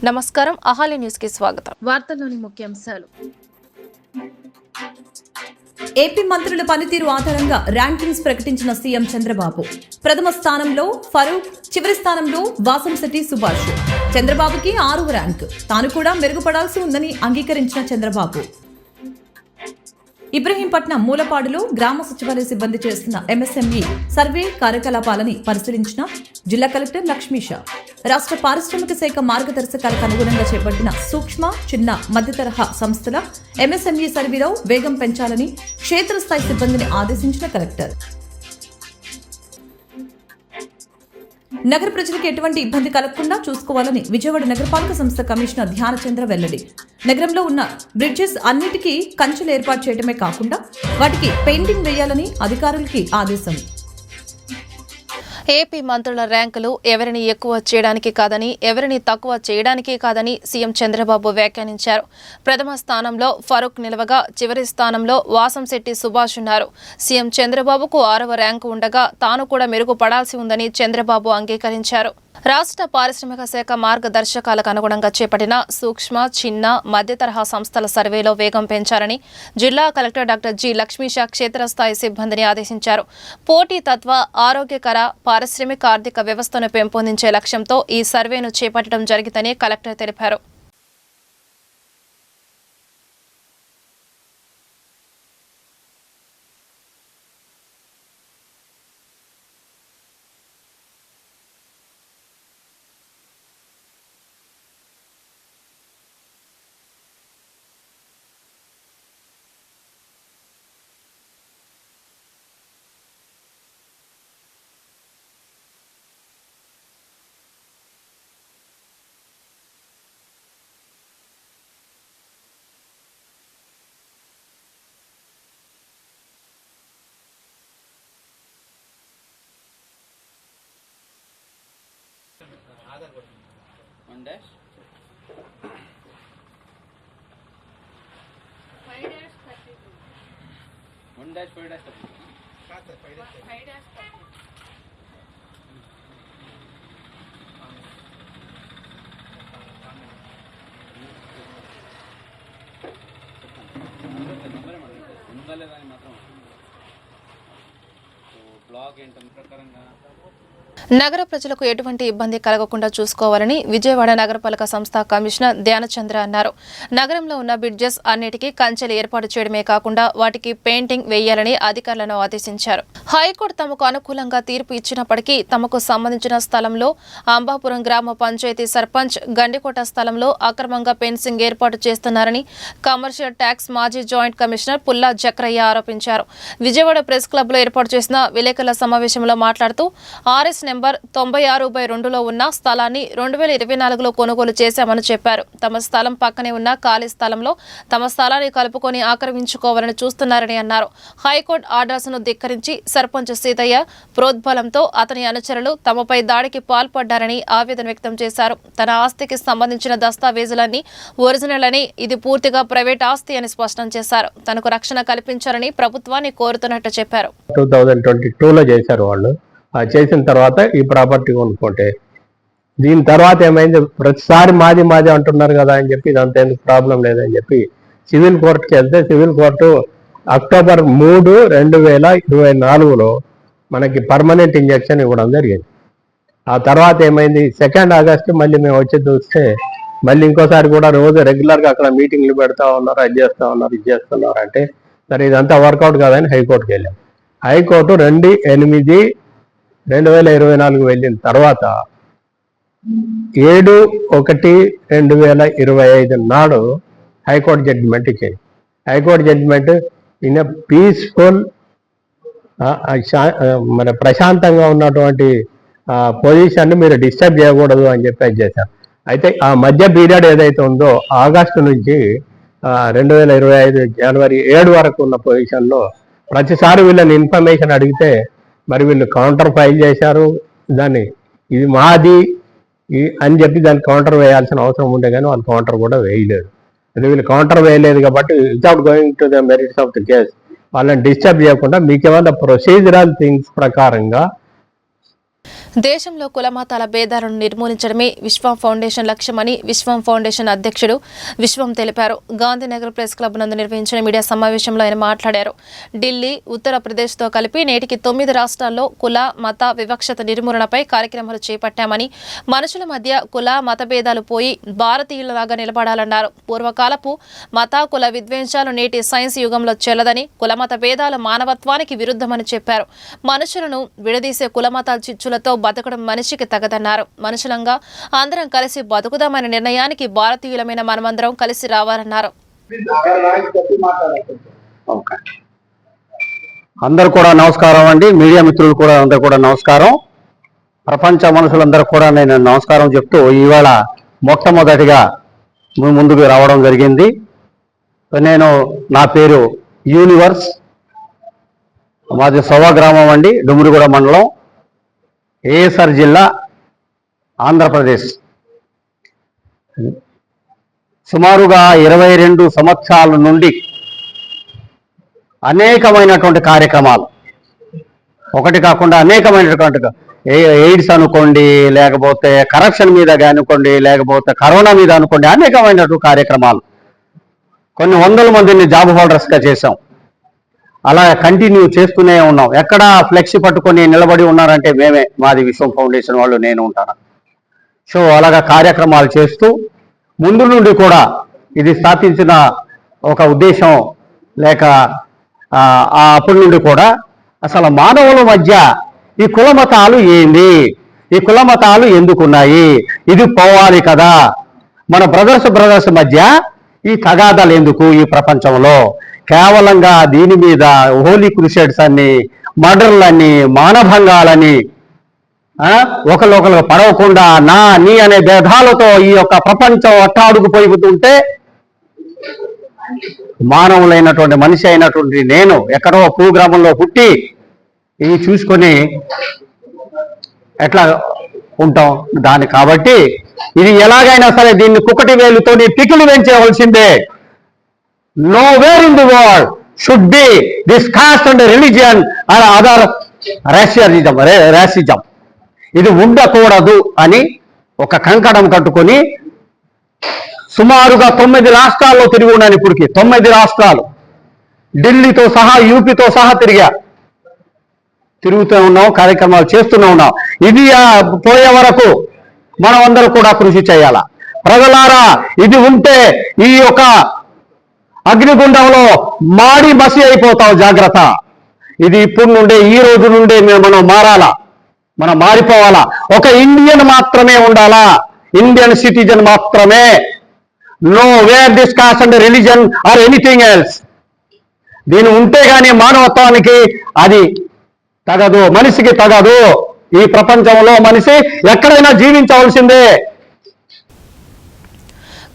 నమస్కారం అహాలి న్యూస్ కి స్వాగతం. వార్తల్లోని ముఖ్యాంశాలు. ఏపీ మంత్రుల పనితీరు ఆధారంగా ర్యాంకింగ్స్ ప్రకటించిన సీఎం చంద్రబాబు. ప్రథమ స్థానంలో ఫరూక్, చివరి స్థానంలో వాసంశెట్టి సుభాష్. చంద్రబాబుకి 6వ ర్యాంకు. తాను కూడా మెరుగుపడాల్సి ఉందని అంగీకరించిన చంద్రబాబు. ఇబ్రహీంపట్నం మూలపాడులో గ్రామ సచివాలయ సిబ్బంది చేస్తున్న ఎంఎస్ఎంఈ సర్వే కార్యకలాపాలని పరిశీలించిన జిల్లా కలెక్టర్ లక్ష్మీష. రాష్ట్ర పారిశ్రామిక శాఖ మార్గదర్శకాలకు అనుగుణంగా చేపట్టిన సూక్ష్మ, చిన్న, మధ్య తరహా సంస్థల ఎంఎస్ఎంఈ సర్వేలో వేగం పెంచాలని క్షేత్రస్థాయి సిబ్బందిని ఆదేశించిన కలెక్టర్. నగర ప్రజలకు ఎటువంటి ఇబ్బంది కలగకుండా చూసుకోవాలని విజయవాడ నగరపాలక సంస్థ కమిషనర్ ధ్యానచంద్ర వెల్లడి. నగరంలో ఉన్న బ్రిడ్జెస్ అన్నిటికీ కంచెలు ఏర్పాటు చేయడమే కాకుండా వాటికి పెయింటింగ్ వేయాలని అధికారులకి ఆదేశం. ఏపీ మంత్రుల ర్యాంకులు ఎవరిని ఎక్కువ చేయడానికి కాదని, ఎవరిని తక్కువ చేయడానికి కాదని సీఎం చంద్రబాబు వ్యాఖ్యానించారు. ప్రథమ స్థానంలో ఫరూక్ నిలవగా చివరి స్థానంలో వాసంశెట్టి సుభాష్ ఉన్నారు. సీఎం చంద్రబాబుకు 6వ ర్యాంకు ఉండగా తాను కూడా మెరుగుపడాల్సి ఉందని చంద్రబాబు అంగీకరించారు. రాష్ట్ర పారిశ్రామిక శాఖ మార్గదర్శకాలకు అనుగుణంగా చేపట్టిన సూక్ష్మ, చిన్న, మధ్య తరహా సంస్థల సర్వేలో వేగం పెంచాలని జిల్లా కలెక్టర్ డాక్టర్ జి లక్ష్మీష క్షేత్రస్థాయి సిబ్బందిని ఆదేశించారు. పోటీతత్వ, ఆరోగ్యకర పారిశ్రామిక ఆర్థిక వ్యవస్థను పెంపొందించే లక్ష్యంతో ఈ సర్వేను చేపట్టడం జరిగిందని కలెక్టర్ తెలిపారు. One dash. 5 dash 32. 1 dash 5 dash 32. 5 dash 32. Black ఏంటంటే ప్రకారంగా నగర ప్రజలకు ఎటువంటి ఇబ్బంది కలగకుండా చూసుకోవాలని విజయవాడ నగరపాలక సంస్థ కమిషనర్ ధ్యానచంద్ర అన్నారు. నగరంలో ఉన్న బ్రిడ్జెస్ అన్నిటికీ కంచెలు ఏర్పాటు చేయడమే కాకుండా వాటికి పెయింటింగ్ వేయాలని అధికారులను ఆదేశించారు. హైకోర్టు తమకు అనుకూలంగా తీర్పు ఇచ్చినప్పటికీ తమకు సంబంధించిన స్థలంలో అంబాపురం గ్రామ పంచాయతీ సర్పంచ్ గండికోట స్థలంలో అక్రమంగా ఫెన్సింగ్ ఏర్పాటు చేస్తున్నారని కమర్షియల్ ట్యాక్స్ మాజీ జాయింట్ కమిషనర్ పుల్లా జక్రయ్య ఆరోపించారు. విజయవాడ ప్రెస్ క్లబ్ లో ఏర్పాటు చేసిన విలేకరుల సమావేశంలో మాట్లాడుతూ ఆర్ఎస్ నెంబర్ 96/2లో ఉన్న స్థలాన్ని 2024లో కొనుగోలు చేశామని చెప్పారు. తమ స్థలం పక్కనే ఉన్న ఖాళీ స్థలంలో తమ స్థలాన్ని కలుపుకొని ఆక్రమించుకోవాలని చూస్తున్నారని అన్నారు. హైకోర్టు ఆర్డర్స్ ను ధిక్కరించి సర్పంచ్ సీతయ్య ప్రోద్బలంతో అతని అనుచరులు తమపై దాడికి పాల్పడ్డారని ఆవేదన వ్యక్తం చేశారు. తన ఆస్తికి సంబంధించిన దస్తావేజులన్నీ ఒరిజినల్ అని, ఇది పూర్తిగా ప్రైవేట్ ఆస్తి అని స్పష్టం చేశారు. తనకు రక్షణ కల్పించాలని ప్రభుత్వాన్ని కోరుతున్నట్టు చెప్పారు. 2022లో చేశారు వాళ్ళు. చేసిన తర్వాత ఈ ప్రాపర్టీ కొనుక్కుంటే దీని తర్వాత ఏమైంది, ప్రతిసారి మాది మాది అంటున్నారు కదా అని చెప్పి ఇదంతా ఎందుకు ప్రాబ్లం లేదని చెప్పి సివిల్ కోర్టుకి వెళ్తే సివిల్ కోర్టు అక్టోబర్ 3, 2024లో మనకి పర్మనెంట్ ఇంజక్షన్ ఇవ్వడం జరిగింది. ఆ తర్వాత ఏమైంది, 2 ఆగస్టు మళ్ళీ మేము వచ్చి చూస్తే మళ్ళీ ఇంకోసారి కూడా రోజు రెగ్యులర్గా అక్కడ మీటింగ్లు పెడతా ఉన్నారు, అది చేస్తూ ఉన్నారు, ఇది చేస్తున్నారు అంటే సరే ఇదంతా వర్కౌట్ కాదని హైకోర్టుకి వెళ్ళాం. హైకోర్టు 2/8/2024 వెళ్ళిన తర్వాత 7/1/2025 నాడు హైకోర్టు జడ్జిమెంట్ ఇచ్చింది. హైకోర్టు జడ్జిమెంట్ ఇన్ పీస్ఫుల్ మన ప్రశాంతంగా ఉన్నటువంటి పొజిషన్ని మీరు డిస్టర్బ్ చేయకూడదు అని చెప్పి చేశారు. అయితే ఆ మధ్య పీరియడ్ ఏదైతే ఉందో ఆగస్టు నుంచి 2025 జనవరి 7 వరకు ఉన్న పొజిషన్లో ప్రతిసారి వీళ్ళని ఇన్ఫర్మేషన్ అడిగితే మరి వీళ్ళు కౌంటర్ ఫైల్ చేశారు. దాన్ని ఇది మాది అని చెప్పి దాన్ని కౌంటర్ వేయాల్సిన అవసరం ఉండే కానీ వాళ్ళు కౌంటర్ కూడా వేయలేదు. అంటే వీళ్ళు కౌంటర్ వేయలేదు కాబట్టి without going to the merits of the case వాళ్ళని డిస్టర్బ్ చేయకుండా మీకేమైనా ప్రొసీజరల్ థింగ్స్ ప్రకారంగా దేశంలో కులమతాల భేదాలను నిర్మూలించడమే విశ్వం ఫౌండేషన్ లక్ష్యమని విశ్వం ఫౌండేషన్ అధ్యక్షుడు విశ్వం తెలిపారు. గాంధీనగర్ ప్రెస్ క్లబ్ నందు నిర్వహించిన మీడియా సమావేశంలో ఆయన మాట్లాడారు. ఢిల్లీ, ఉత్తరప్రదేశ్తో కలిపి నేటికి 9 రాష్ట్రాల్లో కుల మత వివక్షత నిర్మూలనపై కార్యక్రమాలు చేపట్టామని, మనుషుల మధ్య కుల మత భేదాలు పోయి భారతీయులలాగా నిలబడాలన్నారు. పూర్వకాలపు మత కుల విద్వేషాలు నేటి సైన్స్ యుగంలో చెల్లదని, కులమత భేదాలు మానవత్వానికి విరుద్ధమని చెప్పారు. మనుషులను విడదీసే కులమతాల చిచ్చులతో బతకడం మనిషికి తగదన్నారు. మనుషులంగా అందరం కలిసి బతుకుదామనే నిర్ణయానికి భారతీయులమైన మనమందరం కలిసి రావాలన్నారు. అందరు కూడా నమస్కారం అండి. మీడియా మిత్రులు కూడా అందరు కూడా నమస్కారం. ప్రపంచ మనుషులందరూ కూడా నేను నమస్కారం చెప్తూ ఇవాళ మొట్టమొదటిగా ముందుకు రావడం జరిగింది. నా పేరు యూనివర్స్, మాది సోవా గ్రామం అండి, డుమ్రిగూడ మండలం, ఏఎస్ఆర్ జిల్లా, ఆంధ్రప్రదేశ్. సుమారుగా 22 సంవత్సరాల నుండి అనేకమైనటువంటి కార్యక్రమాలు, ఒకటి కాకుండా అనేకమైనటువంటి ఎయిడ్స్ అనుకోండి, లేకపోతే కరప్షన్ మీద అనుకోండి, లేకపోతే కరోనా మీద అనుకోండి, అనేకమైనటువంటి కార్యక్రమాలు, కొన్ని వందల మందిని జాబ్ హోల్డర్స్గా చేశాం. అలా కంటిన్యూ చేస్తూనే ఉన్నాం. ఎక్కడ ఫ్లెక్సీ పట్టుకొని నిలబడి ఉన్నారంటే మేమే, మాది విశ్వం ఫౌండేషన్ వాళ్ళు, నేను ఉంటాను. సో అలాగా కార్యక్రమాలు చేస్తూ ముందు నుండి కూడా ఇది స్థాపించిన ఒక ఉద్దేశం లేక అప్పటి నుండి కూడా అసలు మానవుల మధ్య ఈ కులమతాలు ఏంది, ఈ కులమతాలు ఎందుకున్నాయి, ఇది పోవాలి కదా, మన బ్రదర్స్ మధ్య ఈ తగాదాలు ఎందుకు ఈ ప్రపంచంలో, కేవలంగా దీని మీద హోలీ క్రూసేడ్స్ అని, మర్డర్లని, మానభంగాలని, ఒకరికొకరు పడవకుండా నీ అనే భేదాలతో ఈ యొక్క ప్రపంచం అట్టాడుకుపోతుంటే మానవులైనటువంటి మనిషి అయినటువంటి నేను ఎక్కడో కుగ్రామంలో పుట్టి ఇవి చూసుకొని ఎట్లా ఉంటాం దాన్ని. కాబట్టి ఇది ఎలాగైనా సరే దీన్ని కుక్కటి వేలుతో Pikili పెంచేయవలసిందే. Nowhere in the world should be this caste and religion or other racism. ఇది ఉండకూడదు అని ఒక కంకణం కట్టుకొని సుమారుగా 9 రాష్ట్రాల్లో తిరిగి ఉన్నాను. ఇప్పటికి 9 రాష్ట్రాలు, ఢిల్లీతో సహా, యూపీతో సహా తిరుగుతూ ఉన్నాం, కార్యక్రమాలు చేస్తూనే ఉన్నాం. ఇది పోయే వరకు మనం అందరూ కూడా కృషి చేయాల. ప్రజలారా, ఇది ఉంటే ఈ యొక్క అగ్నిగుండంలో మాడి మసి అయిపోతావు, జాగ్రత్త. ఇది ఇప్పుడు నుండే, ఈ రోజు నుండే మనం మారాలా, మనం మారిపోవాలా. ఒక ఇండియన్ మాత్రమే ఉండాలా, ఇండియన్ సిటిజన్ మాత్రమే. Know where this cost and religion or anything else. దీని ఉంటే గానీ మానవత్వానికి అది తగదు, మనిషికి తగదు. ఈ ప్రపంచంలో మనిషి ఎక్కడైనా జీవించవలసిందే.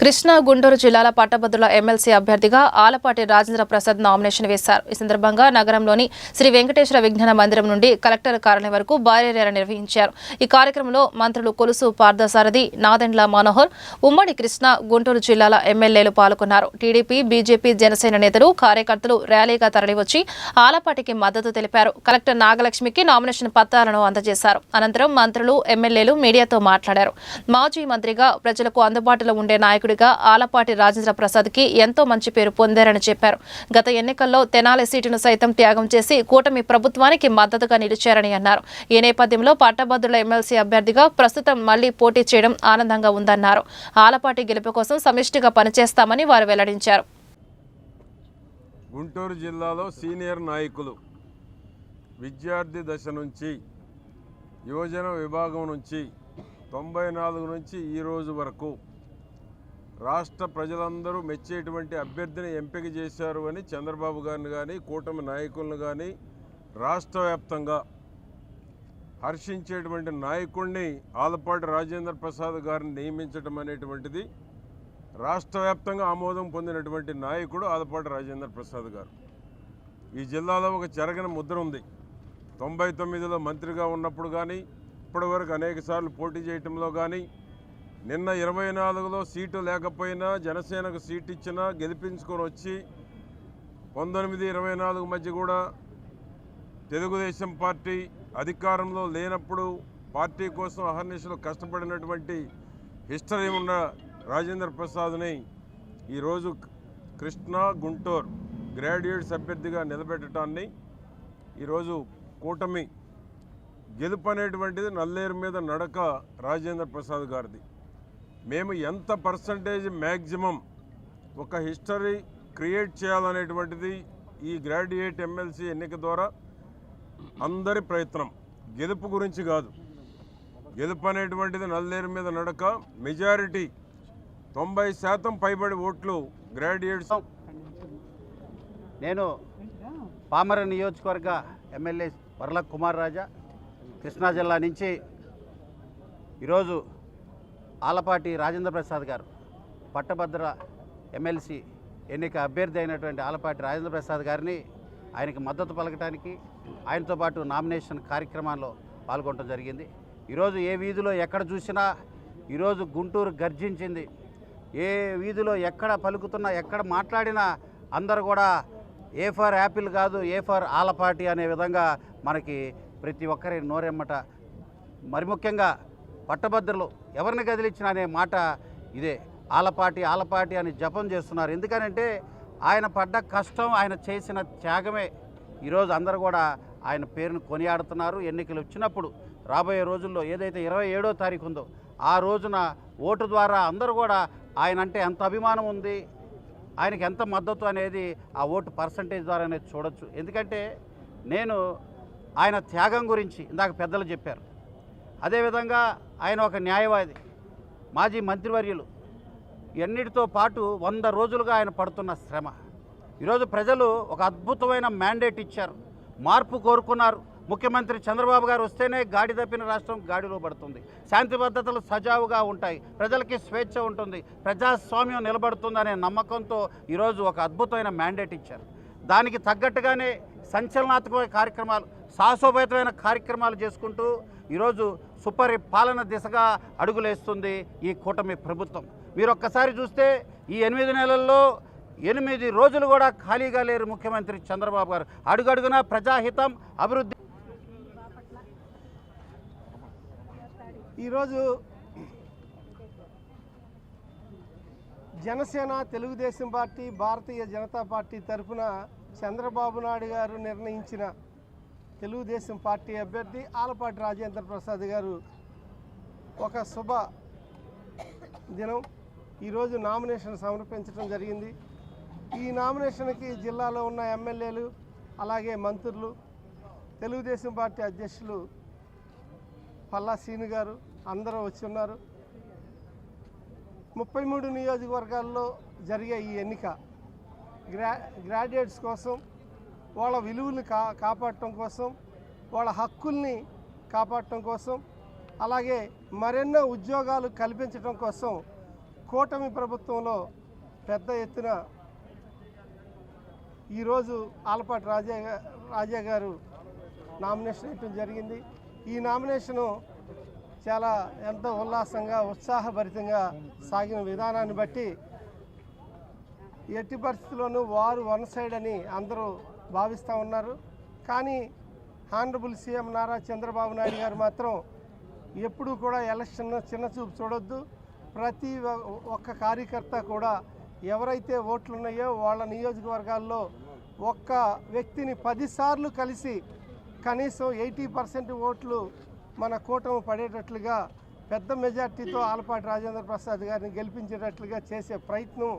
కృష్ణా, గుంటూరు జిల్లాల పట్టభద్రుల ఎమ్మెల్సీ అభ్యర్థిగా ఆలపాటి రాజేంద్ర ప్రసాద్ నామినేషన్ వేశారు. ఈ సందర్భంగా నగరంలోని శ్రీ వెంకటేశ్వర విజ్ఞాన మందిరం నుండి కలెక్టర్ కార్యాలయం వరకు భారీ ర్యాలీ నిర్వహించారు. ఈ కార్యక్రమంలో మంత్రులు కొలుసు పార్థసారథి, నాదెండ్ల మనోహర్, ఉమ్మడి కృష్ణా, గుంటూరు జిల్లాల ఎమ్మెల్యేలు పాల్గొన్నారు. టీడీపీ, బీజేపీ, జనసేన నేతలు, కార్యకర్తలు ర్యాలీగా తరలివచ్చి ఆలపాటికి మద్దతు తెలిపారు. కలెక్టర్ నాగలక్ష్మికి నామినేషన్ పత్రాలను అందజేశారు. అనంతరం మంత్రులు, ఎమ్మెల్యేలు మీడియాతో మాట్లాడారు. మాజీ మంత్రిగా ప్రజలకు అందుబాటులో ఉండే నాయకుడు ఆలపాటి రాజేంద్ర ప్రసాద్ కి ఎంతో మంచి పేరు పొందారని చెప్పారు. గత ఎన్నికల్లో తెనాలి సీటును సైతం త్యాగం చేసి కూటమి ప్రభుత్వానికి మద్దతుగా నిలిచారని అన్నారు. ఈ నేపథ్యంలో పట్టభద్రుల ఎమ్మెల్సీ అభ్యర్థిగా ప్రస్తుతం మళ్లీ పోటీ చేయడం ఆనందంగా ఉందన్నారు. ఆలపాటి గెలుపు కోసం సమిష్టిగా పనిచేస్తామని వారు వెల్లడించారు. గుంటూరు జిల్లాలో సీనియర్ నాయకులు విద్యార్థి దశ నుంచి, యువజన విభాగం నుంచి 94 నుంచి ఈ రోజు వరకు రాష్ట్ర ప్రజలందరూ మెచ్చేటువంటి అభ్యర్థిని ఎంపిక చేశారు అని చంద్రబాబు గారిని కానీ, కూటమి నాయకులను కానీ, రాష్ట్ర వ్యాప్తంగా హర్షించేటువంటి నాయకుడిని ఆలపాటి రాజేంద్ర ప్రసాద్ గారిని నియమించడం అనేటువంటిది రాష్ట్ర వ్యాప్తంగా ఆమోదం పొందినటువంటి నాయకుడు ఆలపాటి రాజేంద్ర ప్రసాద్ గారు. ఈ జిల్లాలో ఒక చెరగని ముద్ర ఉంది. 99లో మంత్రిగా ఉన్నప్పుడు కానీ, ఇప్పటివరకు అనేకసార్లు పోటీ చేయటంలో కానీ, నిన్న 24లో సీటు లేకపోయినా జనసేనకు సీటు ఇచ్చినా గెలిపించుకొని వచ్చి 19-24 మధ్య కూడా తెలుగుదేశం పార్టీ అధికారంలో లేనప్పుడు పార్టీ కోసం అహర్నిశలు కష్టపడినటువంటి హిస్టరీ ఉన్న రాజేంద్ర ప్రసాద్ని ఈరోజు కృష్ణా గుంటూరు గ్రాడ్యుయేట్స్ అభ్యర్థిగా నిలబెట్టడాన్ని ఈరోజు కూటమి గెలుపు అనేటువంటిది నల్లేరు మీద నడక రాజేంద్ర ప్రసాద్ గారిది. మేము ఎంత పర్సంటేజ్ మ్యాక్సిమం ఒక హిస్టరీ క్రియేట్ చేయాలనేటువంటిది ఈ గ్రాడ్యుయేట్ ఎమ్మెల్సీ ఎన్నిక ద్వారా అందరి ప్రయత్నం. గెలుపు గురించి కాదు, గెలుపు అనేటువంటిది నల్లేరు మీద నడక. మెజారిటీ 90% పైబడి ఓట్లు గ్రాడ్యుయేట్స్. నేను పామర నియోజకవర్గ ఎమ్మెల్యే వర్ల కుమార్ రాజా, కృష్ణా జిల్లా నుంచి ఈరోజు ఆలపాటి రాజేంద్ర ప్రసాద్ గారు పట్టభద్ర ఎమ్మెల్సీ ఎన్నిక అభ్యర్థి అయినటువంటి ఆలపాటి రాజేంద్ర ప్రసాద్ గారిని ఆయనకి మద్దతు పలకటానికి ఆయనతో పాటు నామినేషన్ కార్యక్రమాల్లో పాల్గొనడం జరిగింది. ఈరోజు ఏ వీధిలో ఎక్కడ చూసినా ఈరోజు గుంటూరు గర్జించింది. ఏ వీధిలో ఎక్కడ పలుకుతున్నా ఎక్కడ మాట్లాడినా అందరూ కూడా ఏ ఫర్ యాపిల్ కాదు, ఏ ఫర్ ఆలపాటి అనే విధంగా మనకి ప్రతి ఒక్కరి నోరెమ్మట. మరి ముఖ్యంగా పట్టభద్రులు ఎవరిని కదిలించిన అనే మాట ఇదే, ఆలపాటి ఆలపాటి అని జపం చేస్తున్నారు. ఎందుకనంటే ఆయన పడ్డ కష్టం, ఆయన చేసిన త్యాగమే ఈరోజు అందరూ కూడా ఆయన పేరును కొనియాడుతున్నారు. ఎన్నికలు వచ్చినప్పుడు రాబోయే రోజుల్లో ఏదైతే 27వ తారీఖు ఉందో ఆ రోజున ఓటు ద్వారా అందరూ కూడా ఆయన అంటే ఎంత అభిమానం ఉంది, ఆయనకి ఎంత మద్దతు అనేది ఆ ఓటు పర్సంటేజ్ ద్వారానే చూడొచ్చు. ఎందుకంటే నేను ఆయన త్యాగం గురించి ఇందాక పెద్దలు చెప్పారు. అదేవిధంగా ఆయన ఒక న్యాయవాది, మాజీ మంత్రివర్యులు, ఎన్నిటితో పాటు 100 రోజులుగా ఆయన పడుతున్న శ్రమ. ఈరోజు ప్రజలు ఒక అద్భుతమైన మ్యాండేట్ ఇచ్చారు, మార్పు కోరుకున్నారు. ముఖ్యమంత్రి చంద్రబాబు గారు వస్తేనే గాడి తప్పిన రాష్ట్రం గాడిలో పడుతుంది, శాంతి భద్రతలు సజావుగా ఉంటాయి, ప్రజలకి స్వేచ్ఛ ఉంటుంది, ప్రజాస్వామ్యం నిలబడుతుందనే నమ్మకంతో ఈరోజు ఒక అద్భుతమైన మ్యాండేట్ ఇచ్చారు. దానికి తగ్గట్టుగానే సంచలనాత్మక కార్యక్రమాలు, సాహసోపేతమైన కార్యక్రమాలు చేసుకుంటూ ఈరోజు సుపరిపాలన దిశగా అడుగులేస్తుంది ఈ కూటమి ప్రభుత్వం. మీరు ఒక్కసారి చూస్తే ఈ 8 నెలల్లో 8 రోజులు కూడా ఖాళీగా లేరు ముఖ్యమంత్రి చంద్రబాబు గారు. అడుగడుగునా ప్రజాహితం, అభివృద్ధి. ఈరోజు జనసేన, తెలుగుదేశం పార్టీ, భారతీయ జనతా పార్టీ తరఫున చంద్రబాబు నాయుడు గారు నిర్ణయించిన తెలుగుదేశం పార్టీ అభ్యర్థి ఆలపాటి రాజేంద్ర ప్రసాద్ గారు ఒక శుభ దినం ఈరోజు నామినేషన్ సమర్పించడం జరిగింది. ఈ నామినేషన్కి జిల్లాలో ఉన్న ఎమ్మెల్యేలు, అలాగే మంత్రులు, తెలుగుదేశం పార్టీ అధ్యక్షులు పల్లా శ్రీను గారు అందరూ వచ్చి ఉన్నారు. 33 నియోజకవర్గాల్లో జరిగే ఈ ఎన్నిక గ్రాడ్యుయేట్స్ కోసం, వాళ్ళ విలువలు కాపాడటం కోసం, వాళ్ళ హక్కుల్ని కాపాడటం కోసం, అలాగే మరెన్నో ఉద్యోగాలు కల్పించడం కోసం కూటమి ప్రభుత్వంలో పెద్ద ఎత్తున ఈరోజు ఆలపాటి రాజా గారు నామినేషన్ వేయటం జరిగింది. ఈ నామినేషను చాలా ఎంతో ఉల్లాసంగా, ఉత్సాహభరితంగా సాగిన విధానాన్ని బట్టి ఎట్టి పరిస్థితుల్లోనూ వారు వన్ సైడ్ అని అందరూ భావిస్తూ ఉన్నారు. కానీ హానరబుల్ సీఎం నారా చంద్రబాబు నాయుడు గారు మాత్రం ఎప్పుడూ కూడా ఎలక్షన్ చిన్న చూపు చూడొద్దు. ప్రతి ఒక్క కార్యకర్త కూడా ఎవరైతే ఓట్లు ఉన్నాయో వాళ్ళ నియోజకవర్గాల్లో ఒక్క వ్యక్తిని 10 సార్లు కలిసి కనీసం 80% ఓట్లు మన కూటమి పడేటట్లుగా పెద్ద మెజార్టీతో ఆలపాటి రాజేంద్ర ప్రసాద్ గారిని గెలిపించేటట్లుగా చేసే ప్రయత్నం,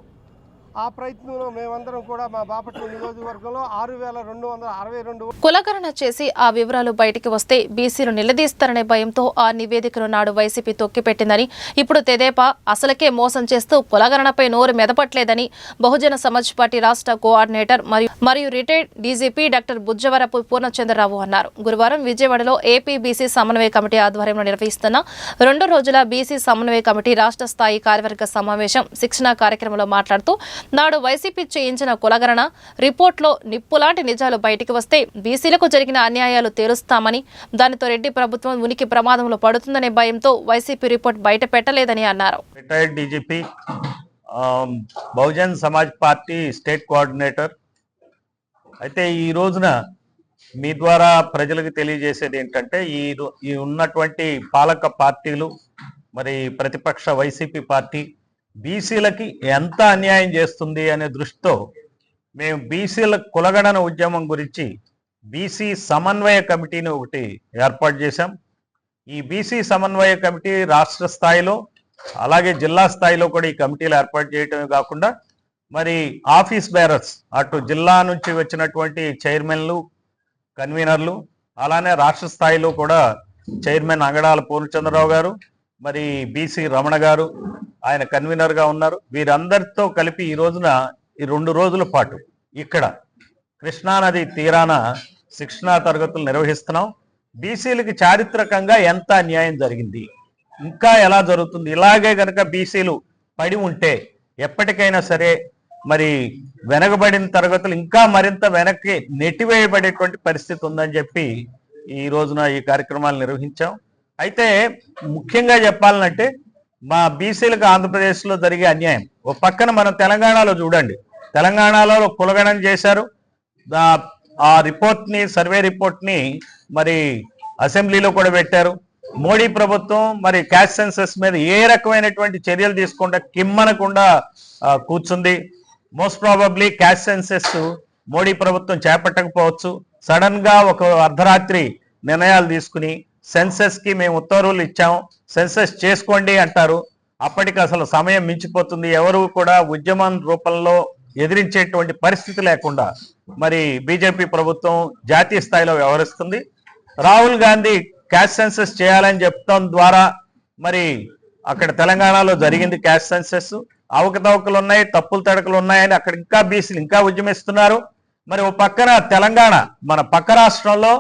ఆ ప్రయత్నంలో మేమందరం కూడా మా బాపట్ల నియోజకవర్గంలో 6,262 కులగణన చేసి ఆ వివరాలు బయటికి వస్తే బీసీలు నిలదీస్తారనే భయంతో ఆ నివేదికను నాడు వైసీపీ తొక్కిపెట్టిందని, ఇప్పుడు తెదేపా అసలుకే మోసం చేస్తూ కులగణనపై నోరు మెదపట్లేదని బహుజన సమాజ్ పార్టీ రాష్ట్ర కోఆర్డినేటర్ మరియు retired DGP doctor Bujjavarapu Purnachandrarao అన్నారు. గురువారం విజయవాడలో ఏపీ బీసీ సమన్వయ కమిటీ ఆధ్వర్యంలో నిర్వహిస్తున్న 2 రోజుల బీసీ సమన్వయ కమిటీ రాష్ట్ర స్థాయి కార్యవర్గ సమావేశం శిక్షణ కార్యక్రమంలో మాట్లాడుతూ, నాడు వైసీపీ చేయించిన కులగణన రిపోర్ట్లో నిప్పులాంటి నిజాలు బయటికి వస్తే బీసీలకు జరిగిన అన్యాయాలు తేలుస్తామని, దానితో రెడ్డి ప్రభుత్వం ఉనికి ప్రమాదంలో పడుతుందనే భయంతో వైసీపీ రిపోర్ట్ బయట పెట్టలేదని అన్నారు. Retired DGP, Bahujan Samaj party state coordinator. అయితే ఈ రోజున మీ ద్వారా ప్రజలకు తెలియజేసేది ఏంటంటే ఈ ఉన్నటువంటి పాలక పార్టీలు మరి ప్రతిపక్ష వైసీపీ పార్టీ బీసీలకి ఎంత అన్యాయం చేస్తుంది అనే దృష్టితో మేము బీసీల కులగణన ఉద్యమం గురించి బీసీ సమన్వయ కమిటీని ఒకటి ఏర్పాటు చేశాం. ఈ బీసీ సమన్వయ కమిటీ రాష్ట్ర స్థాయిలో అలాగే జిల్లా స్థాయిలో కూడా ఈ కమిటీలు ఏర్పాటు చేయటమే కాకుండా మరి ఆఫీస్ బేరర్స్ అటు జిల్లా నుంచి వచ్చినటువంటి చైర్మన్లు కన్వీనర్లు అలానే రాష్ట్ర స్థాయిలో కూడా చైర్మన్ అంగడాల పూర్ణచంద్రరావు గారు మరి బీసీ రమణ గారు ఆయన కన్వీనర్గా ఉన్నారు. వీరందరితో కలిపి ఈ రోజున ఈ 2 రోజుల పాటు ఇక్కడ కృష్ణానది తీరాన శిక్షణా తరగతులు నిర్వహిస్తున్నాం. బీసీలకి చారిత్రకంగా ఎంత అన్యాయం జరిగింది, ఇంకా ఎలా జరుగుతుంది, ఇలాగే కనుక బీసీలు పడి ఉంటే ఎప్పటికైనా సరే మరి వెనకబడిన తరగతులు ఇంకా మరింత వెనక్కి నెట్టివేయబడేటువంటి పరిస్థితి ఉందని చెప్పి ఈ రోజున ఈ కార్యక్రమాలు నిర్వహించాం. అయితే ముఖ్యంగా చెప్పాలంటే మా బీసీలకు ఆంధ్రప్రదేశ్లో జరిగే అన్యాయం ఒక పక్కన మనం తెలంగాణలో చూడండి, తెలంగాణలో కులగణన చేశారు. ఆ రిపోర్ట్ని సర్వే రిపోర్ట్ని మరి అసెంబ్లీలో కూడా పెట్టారు. మోడీ ప్రభుత్వం మరి క్యాస్ట్ సెన్సస్ మీద ఏ రకమైనటువంటి చర్యలు తీసుకుండా కిమ్మనకుండా కూర్చుంది. Most probably caste census Modi ప్రభుత్వం చేపట్టకపోవచ్చు. సడన్ గా ఒక అర్ధరాత్రి నిర్ణయాలు తీసుకుని సెన్సస్ కి మేము ఉత్తర్వులు ఇచ్చాం, సెన్సస్ చేసుకోండి అంటారు. అప్పటికి అసలు సమయం మించిపోతుంది. ఎవరు కూడా ఉద్యమం రూపంలో ఎదిరించేటువంటి పరిస్థితి లేకుండా మరి బీజేపీ ప్రభుత్వం జాతీయ స్థాయిలో వ్యవహరిస్తుంది. రాహుల్ గాంధీ క్యాస్ట్ సెన్సస్ చేయాలని చెప్పడం ద్వారా మరి అక్కడ తెలంగాణలో జరిగింది క్యాస్ట్ సెన్సస్. అవకతవకలు ఉన్నాయి, తప్పులు తడకలు ఉన్నాయని అక్కడ ఇంకా బీసీలు ఇంకా ఉద్యమిస్తున్నారు. మరి ఓ పక్కన తెలంగాణ మన పక్క రాష్ట్రంలో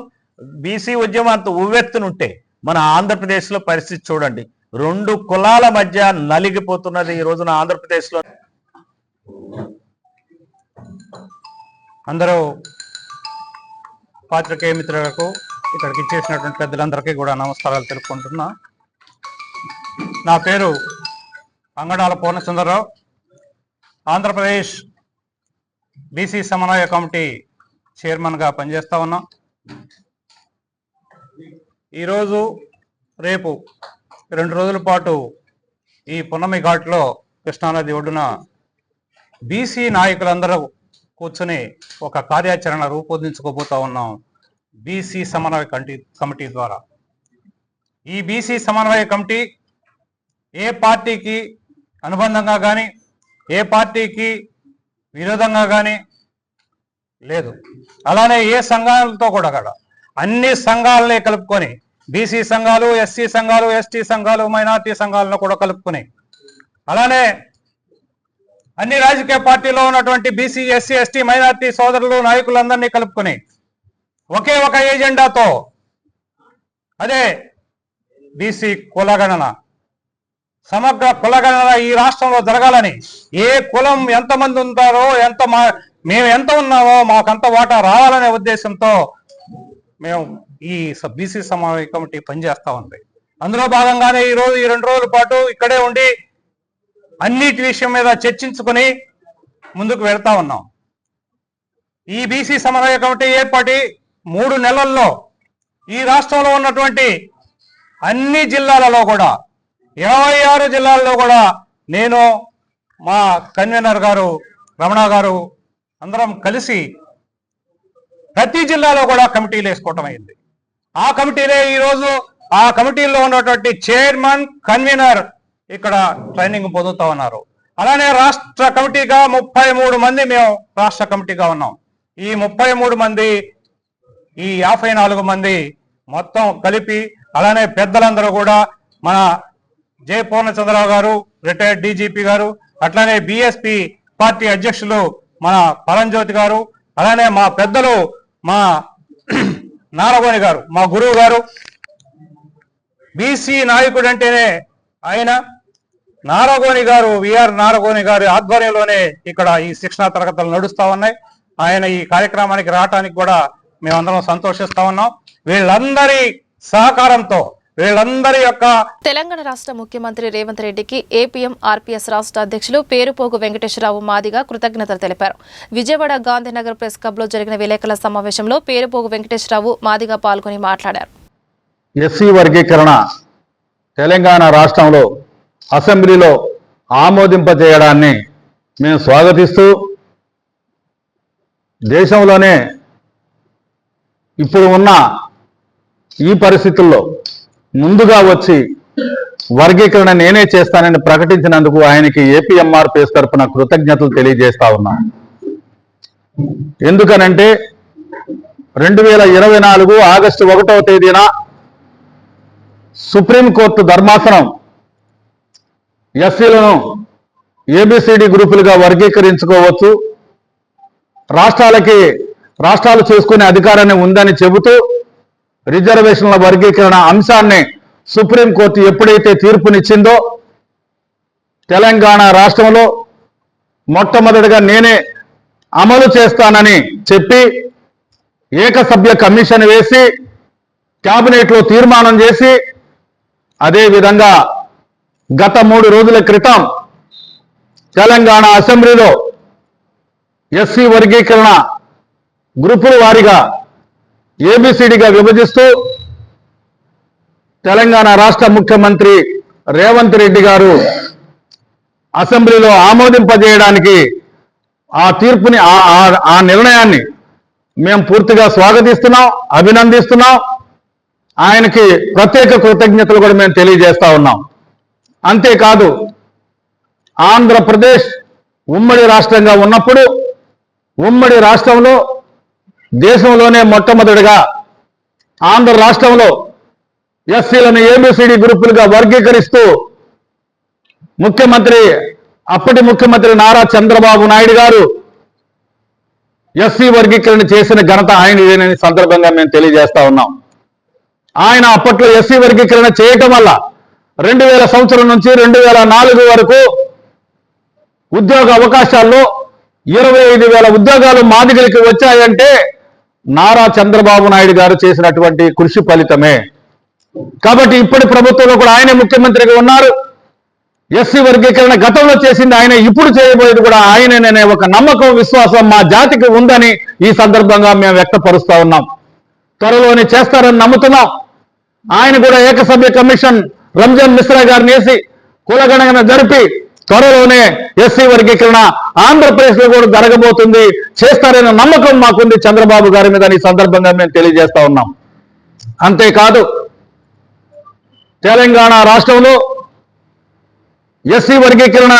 బీసీ ఉద్యమం అంత ఉవ్వెత్తునుంటే మన ఆంధ్రప్రదేశ్లో పరిస్థితి చూడండి. 2 కులాల మధ్య నలిగిపోతున్నది ఈ రోజున ఆంధ్రప్రదేశ్లో. అందరూ పాత్రికేయ మిత్రులకు ఇక్కడికి ఇచ్చేసినటువంటి పెద్దలందరికీ కూడా నమస్కారాలు తెలుపుకుంటున్నా. నా పేరు అంగడాల పూర్ణచంద్రరావు. ఆంధ్రప్రదేశ్ బీసీ సమన్వయ కమిటీ చైర్మన్గా పనిచేస్తా ఉన్నా. ఈరోజు రేపు 2 రోజుల పాటు ఈ పున్నమి ఘాట్లో కృష్ణానది ఒడ్డున బీసీ నాయకులందరూ కూర్చొని ఒక కార్యాచరణ రూపొందించుకోబోతా ఉన్నాం బీసీ సమన్వయ కమిటీ ద్వారా. ఈ బీసీ సమన్వయ కమిటీ ఏ పార్టీకి అనుబంధంగా కానీ ఏ పార్టీకి విరోధంగా కానీ లేదు. అలానే ఏ సంఘాలతో కూడా అన్ని సంఘాలనే కలుపుకొని బీసీ సంఘాలు, ఎస్సీ సంఘాలు, ఎస్టీ సంఘాలు, మైనార్టీ సంఘాలను కూడా కలుపుకొని అలానే అన్ని రాజకీయ పార్టీలో ఉన్నటువంటి బీసీ, ఎస్సీ, ఎస్టీ, మైనార్టీ సోదరులు నాయకులందరినీ కలుపుకొని ఒకే ఒక ఏజెండాతో అదే బీసీ కులగణన, సమగ్ర కులగణన ఈ రాష్ట్రంలో జరగాలని, ఏ కులం ఎంతమంది ఉంటారో మేము ఎంత ఉన్నామో మాకంత వాటా రావాలనే ఉద్దేశంతో మేము ఈ బీసీ సమన్వయ కమిటీ పనిచేస్తా ఉంది. అందులో భాగంగానే ఈ 2 రోజుల పాటు ఇక్కడే ఉండి అన్నిటి విషయం మీద చర్చించుకొని ముందుకు వెళ్తా ఉన్నాం. ఈ బీసీ సమన్వయ కమిటీ ఏర్పాటి 3 నెలల్లో ఈ రాష్ట్రంలో ఉన్నటువంటి అన్ని జిల్లాలలో కూడా 26 జిల్లాల్లో కూడా నేను మా కన్వీనర్ గారు రమణ గారు అందరం కలిసి ప్రతి జిల్లాలో కూడా కమిటీలు వేసుకోవటం అయింది. ఆ కమిటీలే ఈరోజు ఆ కమిటీల్లో ఉన్నటువంటి చైర్మన్, కన్వీనర్ ఇక్కడ ట్రైనింగ్ పొందుతూ ఉన్నారు. అలానే రాష్ట్ర కమిటీగా 33 మంది మేము రాష్ట్ర కమిటీగా ఉన్నాం. ఈ 33 మంది ఈ 54 మంది మొత్తం కలిపి అలానే పెద్దలందరూ కూడా మన జే పూర్ణచంద్రరావు గారు, రిటైర్డ్ డీజీపీ గారు, అట్లానే బీఎస్పీ పార్టీ అధ్యక్షులు మన పరంజ్యోతి గారు, అలానే మా పెద్దలు మా నారగోని గారు, మా గురువు గారు, బీసీ నాయకుడు అంటేనే ఆయన నారగోని గారు, విఆర్ నారగోని గారి ఆధ్వర్యంలోనే ఇక్కడ ఈ శిక్షణా తరగతులు నడుస్తూ ఉన్నాయి. ఆయన ఈ కార్యక్రమానికి రావడానికి కూడా మేమందరం సంతోషిస్తా ఉన్నాం. వీళ్ళందరి సహకారంతో వీళ్ళందరి యొక్క తెలంగాణ రాష్ట్ర ముఖ్యమంత్రి రేవంత్ రెడ్డికి ఏపీఎం ఆర్పీఎస్ రాష్ట్ర అధ్యక్షులు పేరుపోగు వెంకటేశ్వరరావు మాదిగా కృతజ్ఞతలు తెలిపారు. విజయవాడ గాంధీనగర్ ప్రెస్ క్లబ్లో జరిగిన విలేకరుల సమావేశంలో పేరుపోగు వెంకటేశ్వరరావు మాదిగా పాల్గొని మాట్లాడారు. ఎస్సీ వర్గీకరణ తెలంగాణ రాష్ట్రంలో అసెంబ్లీలో ఆమోదింపజేయడాన్ని మేము స్వాగతిస్తూ, దేశంలోనే ఇప్పుడు ఉన్న ఈ పరిస్థితుల్లో ముందుగా వచ్చి వర్గీకరణ నేనే చేస్తానని ప్రకటించినందుకు ఆయనకి ఏపీఎంఆర్పీఎస్ తరఫున కృతజ్ఞతలు తెలియజేస్తా ఉన్నాం. ఎందుకనంటే 2024 ఆగస్టు 1వ తేదీన సుప్రీంకోర్టు ధర్మాసనం ఎస్సీలను ఏబిసిడి గ్రూపులుగా వర్గీకరించుకోవచ్చు, రాష్ట్రాలు చేసుకునే అధికారాన్ని ఉందని చెబుతూ రిజర్వేషన్ల వర్గీకరణ అంశాన్ని సుప్రీంకోర్టు ఎప్పుడైతే తీర్పునిచ్చిందో తెలంగాణ రాష్ట్రంలో మొట్టమొదటిగా నేనే అమలు చేస్తానని చెప్పి ఏకసభ్య కమిషన్ వేసి క్యాబినెట్లో తీర్మానం చేసి, అదేవిధంగా గత 3 రోజుల క్రితం తెలంగాణ అసెంబ్లీలో ఎస్సీ వర్గీకరణ గ్రూపుల వారీగా ఏబిసిడిగా విభజిస్తూ తెలంగాణ రాష్ట్ర ముఖ్యమంత్రి రేవంత్ రెడ్డి గారు అసెంబ్లీలో ఆమోదింపజేయడానికి ఆ తీర్పుని ఆ నిర్ణయాన్ని మేము పూర్తిగా స్వాగతిస్తున్నాం, అభినందిస్తున్నాం. ఆయనకి ప్రత్యేక కృతజ్ఞతలు కూడా మేము తెలియజేస్తా ఉన్నాం. అంతేకాదు, ఆంధ్రప్రదేశ్ ఉమ్మడి రాష్ట్రంగా ఉన్నప్పుడు ఉమ్మడి రాష్ట్రంలో దేశంలోనే మొట్టమొదటిగా ఆంధ్ర రాష్ట్రంలో ఎస్సీలను ఏబిసిడి గ్రూపులుగా వర్గీకరిస్తూ అప్పటి ముఖ్యమంత్రి నారా చంద్రబాబు నాయుడు గారు ఎస్సీ వర్గీకరణ చేసిన ఘనత ఆయనదేనని సందర్భంగా మేము తెలియజేస్తా ఉన్నాం. ఆయన అప్పట్లో ఎస్సీ వర్గీకరణ చేయటం వల్ల 2000 సంవత్సరం నుంచి 2004 వరకు ఉద్యోగ అవకాశాల్లో 25,000 ఉద్యోగాలు మాదిగలకి వచ్చాయంటే నారా చంద్రబాబు నాయుడు గారు చేసినటువంటి కృషి ఫలితమే. కాబట్టి ఇప్పటి ప్రభుత్వంలో కూడా ఆయనే ముఖ్యమంత్రిగా ఉన్నారు. ఎస్సీ వర్గీకరణ గతంలో చేసింది ఆయన, ఇప్పుడు చేయబోయేది కూడా ఆయననే ఒక నమ్మకం, విశ్వాసం మా జాతికి ఉందని ఈ సందర్భంగా మేము వ్యక్తపరుస్తా ఉన్నాం. త్వరలోనే చేస్తారని నమ్ముతున్నాం. ఆయన కూడా ఏకసభ్య కమిషన్ రంజాన్ మిశ్రా గారిని వేసి కులగణన జరిపి త్వరలోనే ఎస్సీ వర్గీకరణ ఆంధ్రప్రదేశ్ లో కూడా జరగబోతుంది, చేస్తారనే నమ్మకం మాకుంది చంద్రబాబు గారి మీద ఈ సందర్భంగా మేము తెలియజేస్తా ఉన్నాం. అంతేకాదు, తెలంగాణ రాష్ట్రంలో ఎస్సీ వర్గీకరణ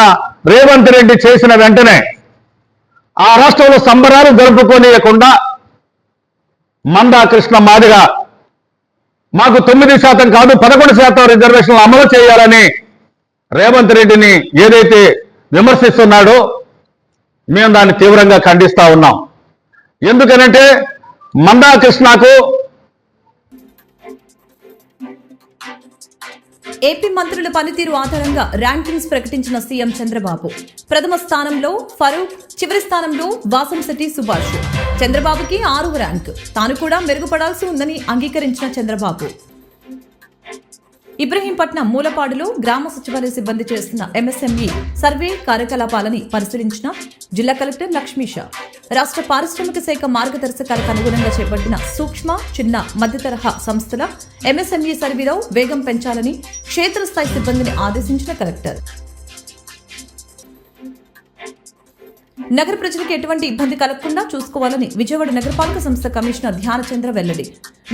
రేవంత్ రెడ్డి చేసిన వెంటనే ఆ రాష్ట్రంలో సంబరాలు జరుపుకోనియకుండా మందా కృష్ణ మాదిగ మాకు 9% కాదు 11% రిజర్వేషన్లు అమలు చేయాలని రేవంత్ రెడ్డిని ఏదైతే విమర్శిస్తున్నాడో మేము దాన్ని తీవ్రంగా ఖండిస్తా ఉన్నాం. ఎందుకనంటే మందా కృష్ణకు ఏపీ మంత్రుల పనితీరు ఆధారంగా ర్యాంకింగ్స్ ప్రకటించిన సీఎం చంద్రబాబు. ప్రథమ స్థానంలో ఫరూక్, చివరి స్థానంలో వాసంశెట్టి సుభాష్. చంద్రబాబుకి 6వ ర్యాంక్. తాను కూడా మెరుగుపడాల్సి ఉందని అంగీకరించిన చంద్రబాబు. ఇబ్రహీంపట్నం మూలపాడులో గ్రామ సచివాలయ సిబ్బంది చేస్తున్న ఎంఎస్ఎంఈ సర్వే కార్యకలాపాలని పరిశీలించిన జిల్లా కలెక్టర్ లక్ష్మీష. రాష్ట్ర పారిశ్రామిక శాఖ మార్గదర్శకాలకు అనుగుణంగా చేపట్టిన సూక్ష్మ, చిన్న, మధ్య తరహా సంస్థల ఎంఎస్ఎంఈ సర్వేలో వేగం పెంచాలని క్షేత్రస్థాయి సిబ్బందిని ఆదేశించిన కలెక్టర్. నగర ప్రజలకు ఎటువంటి ఇబ్బంది కలగకుండా చూసుకోవాలని విజయవాడ నగరపాలక సంస్థ కమిషనర్ ధ్యానచంద్ర వెల్లడి.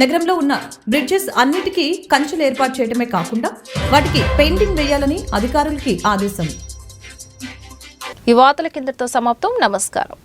నగరంలో ఉన్న బ్రిడ్జెస్ అన్నిటికీ కంచెలు ఏర్పాటు చేయడమే కాకుండా వాటికి పెయింటింగ్ వేయాలని అధికారులకి ఆదేశం. ఈ వార్తల కిందతో సమాప్తం. నమస్కారం.